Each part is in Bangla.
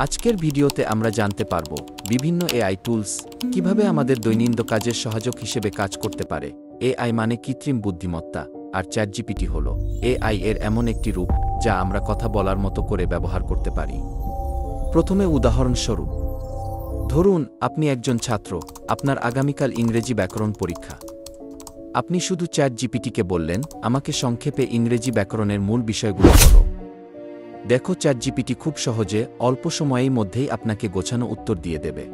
আজকের ভিডিওতে আমরা জানতে পারব বিভিন্ন এআই টুলস কিভাবে আমাদের দৈনন্দিন কাজের সহায়ক হিসেবে কাজ করতে পারে। এআই মানে কৃত্রিম বুদ্ধিমত্তা, আর চ্যাটজিপিটি হল এআই এর এমন একটি রূপ যা আমরা কথা বলার মতো করে ব্যবহার করতে পারি। প্রথমে উদাহরণস্বরূপ, ধরুন আপনি একজন ছাত্র, আপনার আগামীকাল ইংরেজি ব্যাকরণ পরীক্ষা। আপনি শুধু চ্যাটজিপিটিকে বললেন, আমাকে সংক্ষেপে ইংরেজি ব্যাকরণের মূল বিষয়গুলো বলো। দেখো, চ্যাটজিপিটি খুব সহজে অল্প সময়ের মধ্যেই আপনাকে গোছানো উত্তর দিয়ে দেবে।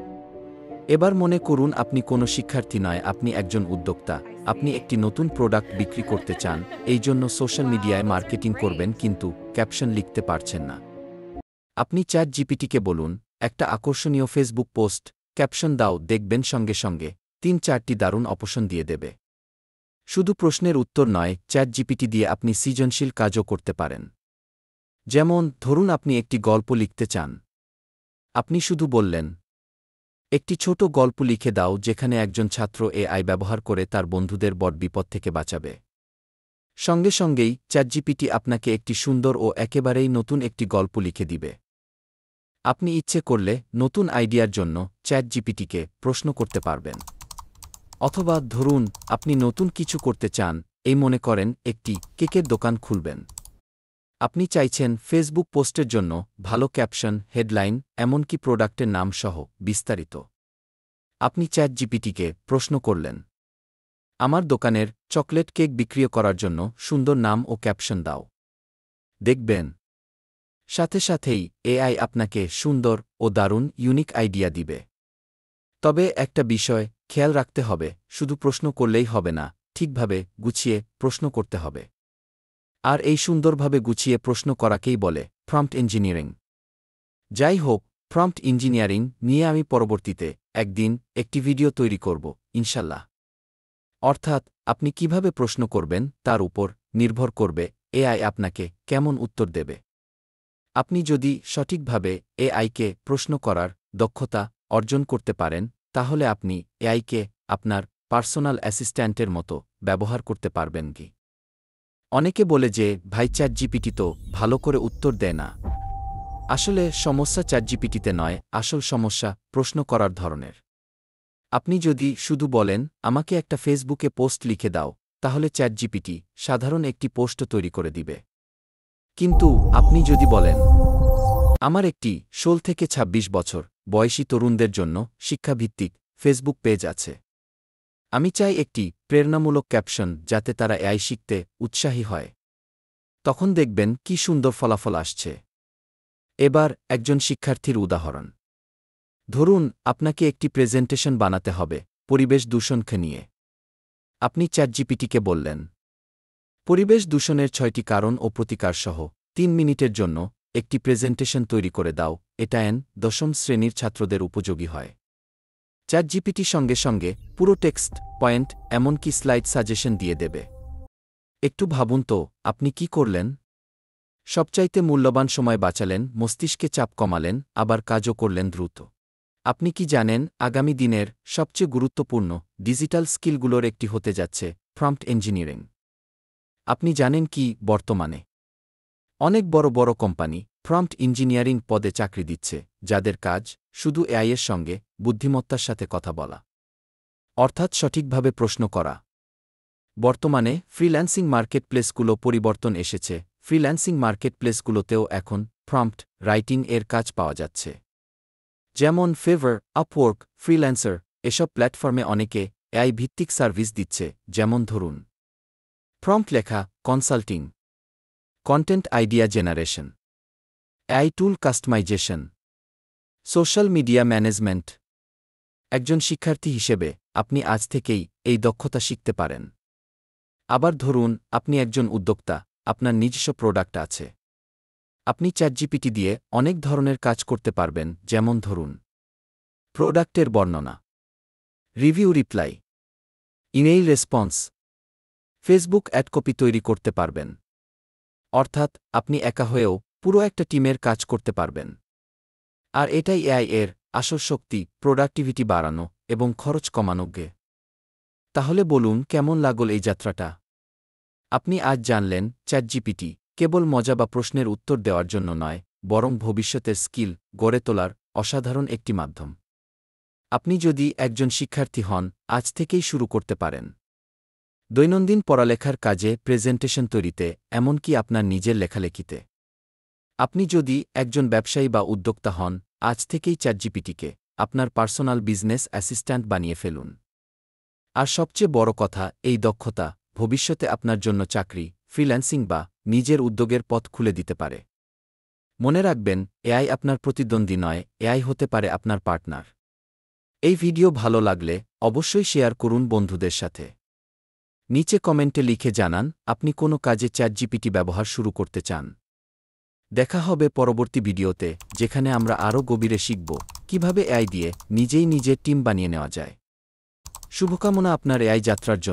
এবার মনে করুন আপনি কোনো শিক্ষার্থী নয়, আপনি একজন উদ্যোক্তা। আপনি একটি নতুন প্রোডাক্ট বিক্রি করতে চান, এই জন্য সোশ্যাল মিডিয়ায় মার্কেটিং করবেন, কিন্তু ক্যাপশন লিখতে পারছেন না। আপনি চ্যাটজিপিটিকে বলুন, একটা আকর্ষণীয় ফেসবুক পোস্ট ক্যাপশন দাও, দেখবেন সঙ্গে সঙ্গে ৩-৪টি দারুণ অপশন দিয়ে দেবে। শুধু প্রশ্নের উত্তর নয়, চ্যাটজিপিটি দিয়ে আপনি সৃজনশীল কাজও করতে পারেন। যেমন ধরুন আপনি একটি গল্প লিখতে চান। আপনি শুধু বললেন, একটি ছোট গল্প লিখে দাও যেখানে একজন ছাত্র এআই ব্যবহার করে তার বন্ধুদের বড় বিপদ থেকে বাঁচাবে। সঙ্গে সঙ্গেই চ্যাটজিপিটি আপনাকে একটি সুন্দর ও একেবারেই নতুন একটি গল্প লিখে দিবে। আপনি ইচ্ছে করলে নতুন আইডিয়ার জন্য চ্যাটজিপিটিকে প্রশ্ন করতে পারবেন। অথবা ধরুন আপনি নতুন কিছু করতে চান, এই মনে করেন একটি কেকের দোকান খুলবেন। আপনি চাইছেন ফেসবুক পোস্টের জন্য ভালো ক্যাপশন, হেডলাইন, এমনকি প্রোডাক্টের নাম সহ বিস্তারিত। আপনি চ্যাটজিপিটিকে প্রশ্ন করলেন, আমার দোকানের চকলেট কেক বিক্রি করার জন্য সুন্দর নাম ও ক্যাপশন দাও। দেখবেন সাথে সাথেই এআই আপনাকে সুন্দর ও দারুণ ইউনিক আইডিয়া দিবে। তবে একটা বিষয় খেয়াল রাখতে হবে, শুধু প্রশ্ন করলেই হবে না, ঠিকভাবে গুছিয়ে প্রশ্ন করতে হবে। আর এই সুন্দরভাবে গুছিয়ে প্রশ্ন করাকেই বলে প্রম্পট ইঞ্জিনিয়ারিং। যাই হোক, প্রম্পট ইঞ্জিনিয়ারিং নিয়ে আমি পরবর্তীতে একদিন একটি ভিডিও তৈরি করব, ইনশাল্লাহ। অর্থাৎ আপনি কিভাবে প্রশ্ন করবেন তার উপর নির্ভর করবে এআই আপনাকে কেমন উত্তর দেবে। আপনি যদি সঠিকভাবে এআইকে প্রশ্ন করার দক্ষতা অর্জন করতে পারেন, তাহলে আপনি এআইকে আপনার পার্সোনাল অ্যাসিস্ট্যান্টের মতো ব্যবহার করতে পারবেন কি। অনেকে বলে যে ভাই, চ্যাটজিপিটি তো ভালো করে উত্তর দেয় না। আসলে সমস্যা চ্যাটজিপিটিতে নয়, আসল সমস্যা প্রশ্ন করার ধরনের। আপনি যদি শুধু বলেন, আমাকে একটা ফেসবুকে পোস্ট লিখে দাও, তাহলে চ্যাটজিপিটি সাধারণ একটি পোস্ট তৈরি করে দিবে। কিন্তু আপনি যদি বলেন, আমার একটি 16 থেকে 26 বছর বয়সী তরুণদের জন্য শিক্ষাভিত্তিক ফেসবুক পেজ আছে, আমি চাই একটি প্রেরণামূলক ক্যাপশন যাতে তারা এআই শিখতে উৎসাহী হয়, তখন দেখবেন কি সুন্দর ফলাফল আসছে। এবার একজন শিক্ষার্থীর উদাহরণ। ধরুন আপনাকে একটি প্রেজেন্টেশন বানাতে হবে পরিবেশ দূষণকে নিয়ে। আপনি চ্যাটজিপিটিকে বললেন, পরিবেশ দূষণের 6টি কারণ ও প্রতিকার সহ 3 মিনিটের জন্য একটি প্রেজেন্টেশন তৈরি করে দাও, এটা দশম শ্রেণীর ছাত্রদের উপযোগী হয়। চ্যাটজিপিটি সঙ্গে সঙ্গে পুরো টেক্সট, পয়েন্ট, এমনকি স্লাইড সাজেশন দিয়ে দেবে। একটু ভাবুন তো, আপনি কি করলেন? সবচাইতে মূল্যবান সময় বাঁচালেন, মস্তিষ্কে চাপ কমালেন, আবার কাজও করলেন দ্রুত। আপনি কি জানেন, আগামী দিনের সবচেয়ে গুরুত্বপূর্ণ ডিজিটাল স্কিলগুলোর একটি হতে যাচ্ছে প্রম্পট ইঞ্জিনিয়ারিং। আপনি জানেন কি, বর্তমানে অনেক বড় বড় কোম্পানি প্রম্পট ইঞ্জিনিয়ারিং পদে চাকরি দিচ্ছে, যাদের কাজ শুধু এআইয়ের সঙ্গে বুদ্ধিমত্তার সাথে কথা বলা, অর্থাৎ সঠিকভাবে প্রশ্ন করা। বর্তমানে ফ্রিল্যান্সিং মার্কেটপ্লেসগুলো পরিবর্তন এসেছে, ফ্রিল্যান্সিং মার্কেটপ্লেসগুলোতেও এখন প্রম্পট রাইটিং এর কাজ পাওয়া যাচ্ছে। যেমন ফেভার, আপওয়ার্ক, ফ্রিল্যান্সার, এসব প্ল্যাটফর্মে অনেকে এআই ভিত্তিক সার্ভিস দিচ্ছে, যেমন ধরুন প্রম্পট লেখা, consulting, content idea generation, AI tool customization, social media management. একজন শিক্ষার্থী হিসেবে আপনি আজ থেকেই এই দক্ষতা শিখতে পারেন। আবার ধরুন আপনি একজন উদ্যোক্তা, আপনার নিজস্ব প্রোডাক্ট আছে। আপনি চ্যাটজিপিটি দিয়ে অনেক ধরনের কাজ করতে পারবেন, যেমন ধরুন প্রোডাক্টের বর্ণনা, review, reply, email response, Facebook ad copy তৈরি করতে পারবেন। অর্থাৎ আপনি একা হয়েও পুরো একটা টিমের কাজ করতে পারবেন। আর এটাই এআই এর আসল শক্তি, প্রোডাক্টিভিটি বাড়ানো এবং খরচ কমানো গে। তাহলে বলুন, কেমন লাগল এই যাত্রাটা? আপনি আজ জানলেন চ্যাটজিপিটি কেবল মজা বা প্রশ্নের উত্তর দেওয়ার জন্য নয়, বরং ভবিষ্যতের স্কিল গড়ে তোলার অসাধারণ একটি মাধ্যম। আপনি যদি একজন শিক্ষার্থী হন, আজ থেকেই শুরু করতে পারেন। দৈনন্দিন পড়ালেখার কাজে, প্রেজেন্টেশন তৈরিতে, এমনকি আপনার নিজের লেখালেখিতে। আপনি যদি একজন ব্যবসায়ী বা উদ্যোক্তা হন, আজ থেকেই চ্যাটজিপিটিকে আপনার পার্সোনাল বিজনেস অ্যাসিস্ট্যান্ট বানিয়ে ফেলুন। আর সবচেয়ে বড় কথা, এই দক্ষতা ভবিষ্যতে আপনার জন্য চাকরি, ফ্রিল্যান্সিং বা নিজের উদ্যোগের পথ খুলে দিতে পারে। মনে রাখবেন, এআই আপনার প্রতিদ্বন্দ্বী নয়, এআই হতে পারে আপনার পার্টনার। এই ভিডিও ভালো লাগলে অবশ্যই শেয়ার করুন বন্ধুদের সাথে। নিচে কমেন্টে লিখে জানান আপনি কোনো কাজে চ্যাটজিপিটি ব্যবহার শুরু করতে চান। দেখা হবে পরবর্তী ভিডিওতে, যেখানে আমরা আরও গভীরে শিখব কিভাবে এআই দিয়ে নিজেই নিজের টিম বানিয়ে নেওয়া যায়। শুভকামনা আপনার এআই যাত্রার জন্য।